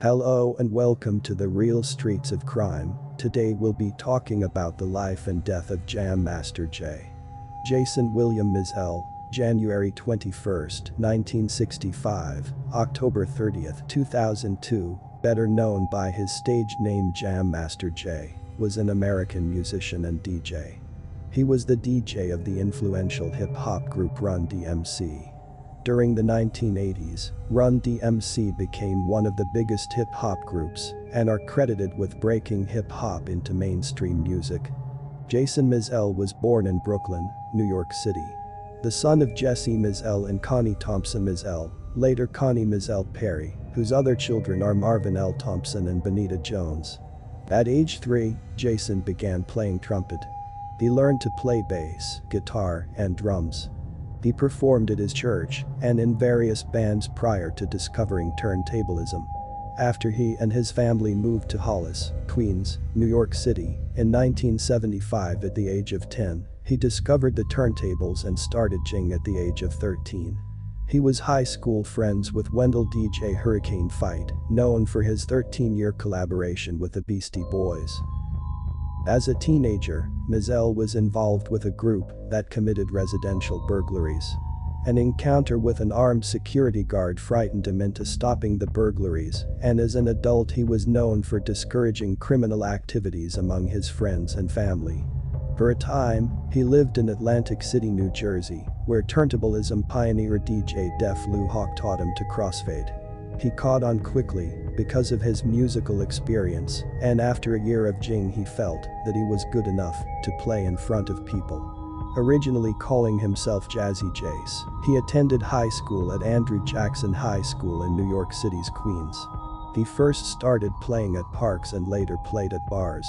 Hello and welcome to the Real Streets of Crime. Today we'll be talking about the life and death of Jam Master Jay. Jason William Mizell, January 21, 1965, October 30, 2002, better known by his stage name Jam Master Jay, was an American musician and DJ. He was the DJ of the influential hip-hop group Run DMC. During the 1980s, Run DMC became one of the biggest hip-hop groups and are credited with breaking hip-hop into mainstream music. Jason Mizell was born in Brooklyn, New York City. The son of Jesse Mizell and Connie Thompson Mizell, later Connie Mizell Perry, whose other children are Marvin L. Thompson and Benita Jones. At age 3, Jason began playing trumpet. He learned to play bass, guitar, and drums. He performed at his church and in various bands prior to discovering turntablism. After he and his family moved to Hollis, Queens, New York City, in 1975 at the age of 10, he discovered the turntables and started DJing at the age of 13. He was high school friends with Wendell DJ Hurricane Fight, known for his 13-year collaboration with the Beastie Boys. As a teenager, Mizell was involved with a group that committed residential burglaries. An encounter with an armed security guard frightened him into stopping the burglaries, and as an adult he was known for discouraging criminal activities among his friends and family. For a time, he lived in Atlantic City, New Jersey, where turntablism pioneer DJ Def Lou Hawk taught him to crossfade. He caught on quickly because of his musical experience, and after a year of DJing he felt that he was good enough to play in front of people. Originally calling himself Jazzy Jace, he attended high school at Andrew Jackson High School in New York City's Queens. He first started playing at parks and later played at bars.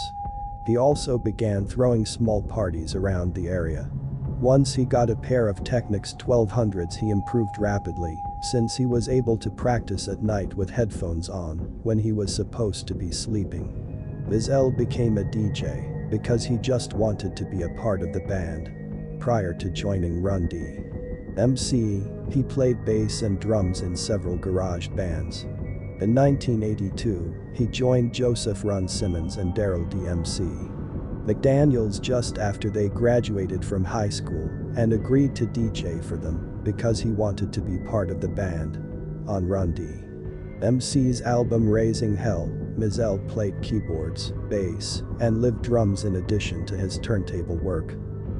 He also began throwing small parties around the area. Once he got a pair of Technics 1200s he improved rapidly, since he was able to practice at night with headphones on when he was supposed to be sleeping. Mizell became a DJ because he just wanted to be a part of the band. Prior to joining Run DMC, he played bass and drums in several garage bands. In 1982, he joined Joseph Run Simmons and Daryl DMC McDaniels just after they graduated from high school and agreed to DJ for them because he wanted to be part of the band. On Run DMC's album Raising Hell, Mizell played keyboards, bass, and live drums in addition to his turntable work.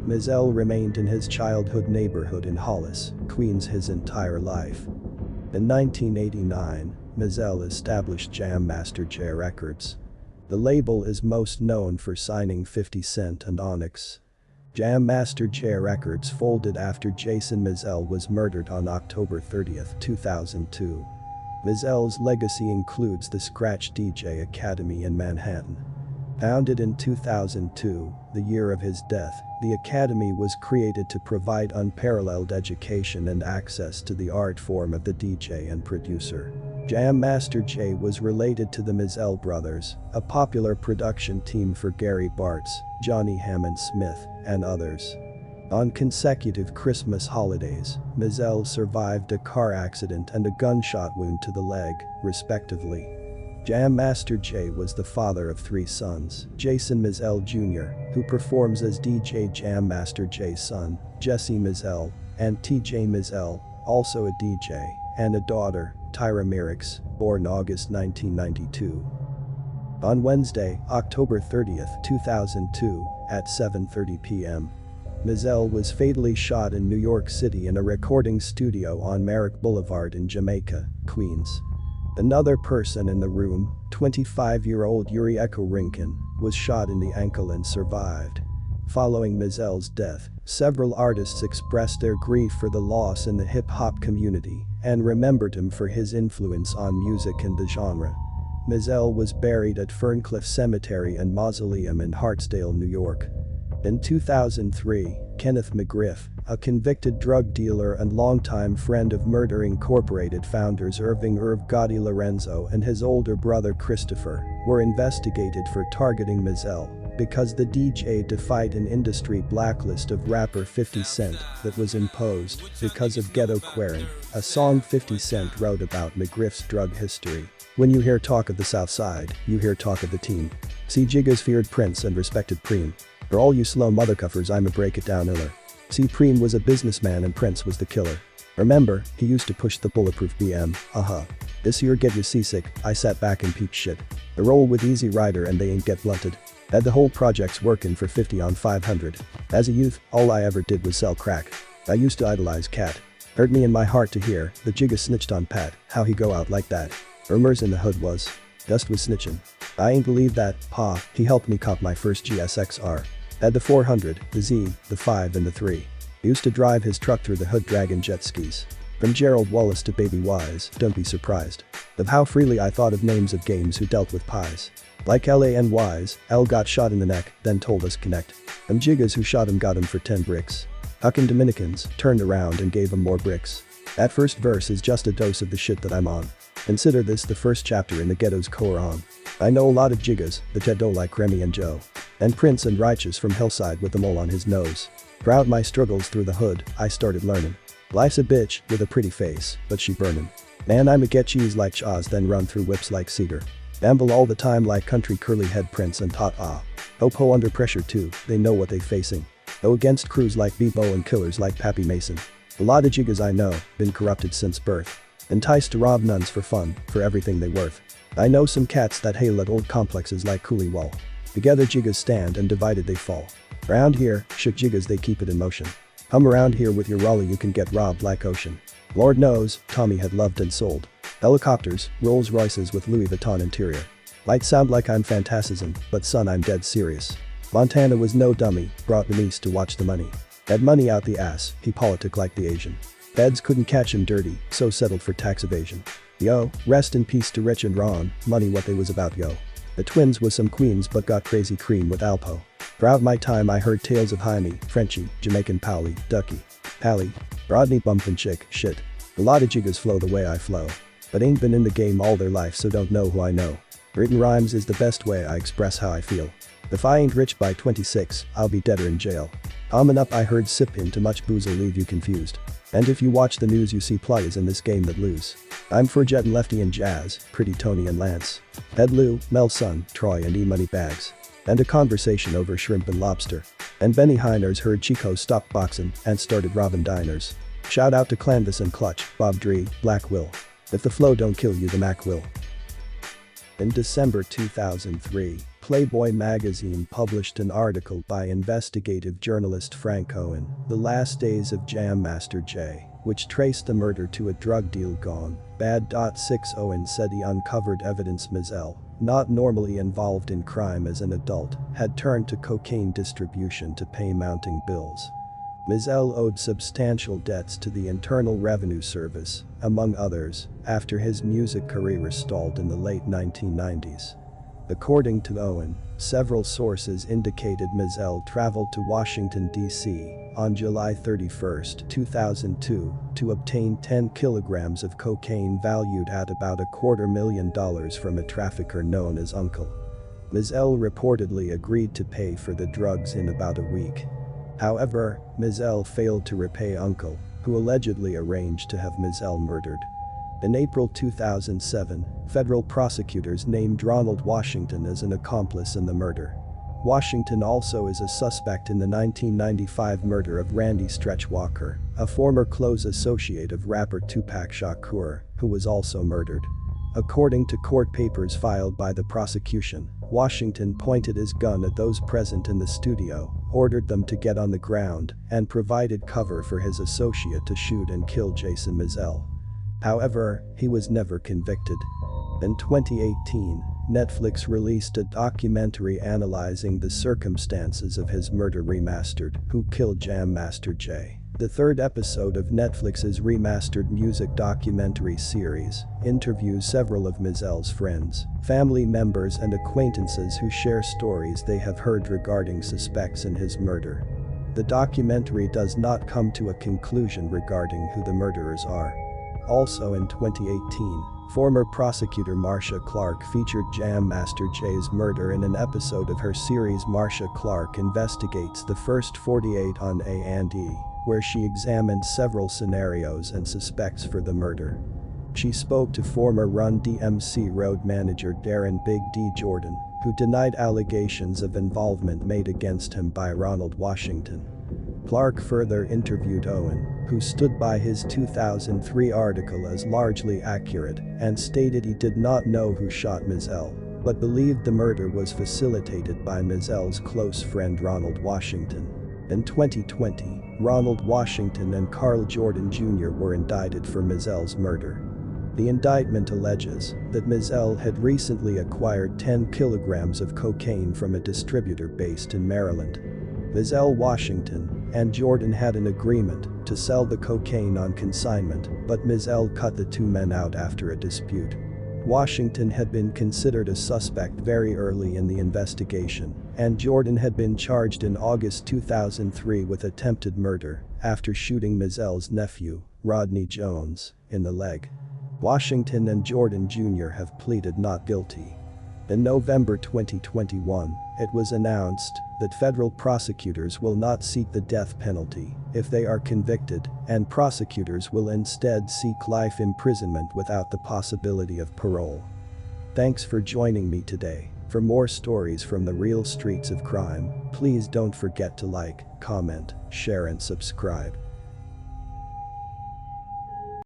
Mizell remained in his childhood neighborhood in Hollis, Queens his entire life. In 1989, Mizell established Jam Master Jay Records. The label is most known for signing 50 Cent and Onyx. Jam Master Jay Records folded after Jason Mizell was murdered on October 30, 2002. Mizell's legacy includes the Scratch DJ Academy in Manhattan. Founded in 2002, the year of his death, the academy was created to provide unparalleled education and access to the art form of the DJ and producer. Jam Master Jay was related to the Mizell brothers, a popular production team for Gary Bartz, Johnny Hammond Smith, and others. On consecutive Christmas holidays, Mizell survived a car accident and a gunshot wound to the leg, respectively. Jam Master Jay was the father of 3 sons, Jason Mizell Jr., who performs as DJ Jam Master Jay's son, Jesse Mizell, and TJ Mizell, also a DJ, and a daughter, Tyra Merrickx, born August 1992. On Wednesday, October 30, 2002, at 7:30 p.m., Mizell was fatally shot in New York City in a recording studio on Merrick Boulevard in Jamaica, Queens. Another person in the room, 25-year-old Yuri Echo Rinkin, was shot in the ankle and survived. Following Mizell's death, several artists expressed their grief for the loss in the hip-hop community and remembered him for his influence on music and the genre. Mizell was buried at Ferncliff Cemetery and Mausoleum in Hartsdale, New York. In 2003, Kenneth McGriff, a convicted drug dealer and longtime friend of Murder Incorporated founders Irving Irv Gotti Lorenzo and his older brother Christopher, were investigated for targeting Mizell because the DJ defied an industry blacklist of rapper 50 Cent that was imposed because of ghetto queering, a song 50 Cent wrote about McGriff's drug history. When you hear talk of the South Side, you hear talk of the team. See Jiggas feared Prince and respected Preem. For all you slow mothercuffers, I'ma break it down iller. See, Preem was a businessman and Prince was the killer. Remember, he used to push the bulletproof BM, This year get you seasick, I sat back and peeped shit. The roll with Easy Rider and they ain't get blunted. Had the whole projects working for 50 on 500. As a youth, all I ever did was sell crack. I used to idolize Cat. Hurt me in my heart to hear the Jigga snitched on Pat, how he go out like that. Rumors in the hood was. Dust was snitching. I ain't believe that, pa, he helped me cop my first GSXR. Had the 400, the Z, the 5 and the 3. He used to drive his truck through the hood dragging jet skis. From Gerald Wallace to Baby Wise, don't be surprised of how freely I thought of names of games who dealt with pies. Like LAN Wise, L got shot in the neck, then told us connect. Them Jiggas who shot him got him for 10 bricks. Huckin' Dominicans turned around and gave him more bricks. That first verse is just a dose of the shit that I'm on. Consider this the first chapter in the ghetto's Quran. I know a lot of Jiggas that don't like Remy and Joe. And Prince and Righteous from Hillside with the mole on his nose. Throughout my struggles through the hood, I started learning. Life's a bitch with a pretty face, but she burnin'. Man, I'ma get cheese like Chaz, then run through whips like cedar. Gamble all the time like country curly head Prince and Tot Ah. Popo under pressure too, they know what they facing. Though against crews like Bebo and killers like Pappy Mason. A lot of Jiggas I know, been corrupted since birth. Enticed to rob nuns for fun, for everything they worth. I know some cats that hail at old complexes like Cooley Wall. Together Jiggas stand and divided they fall. Around here, shook Jiggas they keep it in motion. Hum around here with your Raleigh you can get robbed like ocean. Lord knows, Tommy had loved and sold. Helicopters, Rolls Royces with Louis Vuitton interior. Might sound like I'm fantasizing, but son I'm dead serious. Montana was no dummy, brought them east to watch the money. Had money out the ass, he politic like the Asian. Feds couldn't catch him dirty, so settled for tax evasion. Yo, rest in peace to Rich and Ron, money what they was about yo. The twins was some queens but got crazy cream with Alpo. Throughout my time I heard tales of Jaime, Frenchie, Jamaican Powley, Ducky, Pally, Rodney bumpin' chick, shit. A lot of Jiggas flow the way I flow. But ain't been in the game all their life so don't know who I know. Written rhymes is the best way I express how I feel. If I ain't rich by 26, I'll be dead or in jail. Coming up I heard sippin' too much booz'll leave you confused. And if you watch the news you see players in this game that lose. I'm for Jet and Lefty and Jazz, Pretty Tony and Lance. Ed Lou, Mel Son, Troy and E-Money Bags. And a conversation over shrimp and lobster. And Benny Heiners heard Chico stop boxing and started robbing diners. Shout out to Clanvis and Clutch, Bob Dree, Black Will. If the flow don't kill you the Mac will. In December 2003, Playboy magazine published an article by investigative journalist Frank Owen, The Last Days of Jam Master Jay, which traced the murder to a drug deal gone bad. 6 Owen said he uncovered evidence Mizell, not normally involved in crime as an adult, had turned to cocaine distribution to pay mounting bills. Mizell owed substantial debts to the Internal Revenue Service, among others, after his music career stalled in the late 1990s. According to Owen, several sources indicated Mizell traveled to Washington, D.C. on July 31, 2002 to obtain 10 kilograms of cocaine valued at about $250,000 from a trafficker known as Uncle. Mizell reportedly agreed to pay for the drugs in about a week. However, Mizell failed to repay Uncle, who allegedly arranged to have Mizell murdered. In April 2007, federal prosecutors named Ronald Washington as an accomplice in the murder. Washington also is a suspect in the 1995 murder of Randy Stretch Walker, a former close associate of rapper Tupac Shakur, who was also murdered. According to court papers filed by the prosecution, Washington pointed his gun at those present in the studio, ordered them to get on the ground, and provided cover for his associate to shoot and kill Jason Mizell. However, he was never convicted. In 2018, Netflix released a documentary analyzing the circumstances of his murder remastered, Who Killed Jam Master Jay. The third episode of Netflix's remastered music documentary series interviews several of Mizell's friends, family members and acquaintances who share stories they have heard regarding suspects in his murder. The documentary does not come to a conclusion regarding who the murderers are. Also in 2018, Former prosecutor Marcia Clark featured Jam Master Jay's murder in an episode of her series Marcia Clark Investigates the First 48 on A&E, where she examined several scenarios and suspects for the murder. She spoke to former Run DMC road manager Darren Big D Jordan, who denied allegations of involvement made against him by Ronald Washington. Clark further interviewed Owen, who stood by his 2003 article as largely accurate and stated he did not know who shot Mizelle, but believed the murder was facilitated by Mizelle's close friend Ronald Washington. In 2020, Ronald Washington and Carl Jordan Jr. were indicted for Mizelle's murder. The indictment alleges that Mizelle had recently acquired 10 kilograms of cocaine from a distributor based in Maryland. Mizelle, Washington, and Jordan had an agreement to sell the cocaine on consignment, but Mizelle cut the two men out after a dispute. Washington had been considered a suspect very early in the investigation, and Jordan had been charged in August 2003 with attempted murder after shooting Mizelle's nephew, Rodney Jones, in the leg. Washington and Jordan Jr. have pleaded not guilty. In November 2021, it was announced that federal prosecutors will not seek the death penalty if they are convicted, and prosecutors will instead seek life imprisonment without the possibility of parole. Thanks for joining me today. For more stories from the real streets of crime, please don't forget to like, comment, share and subscribe.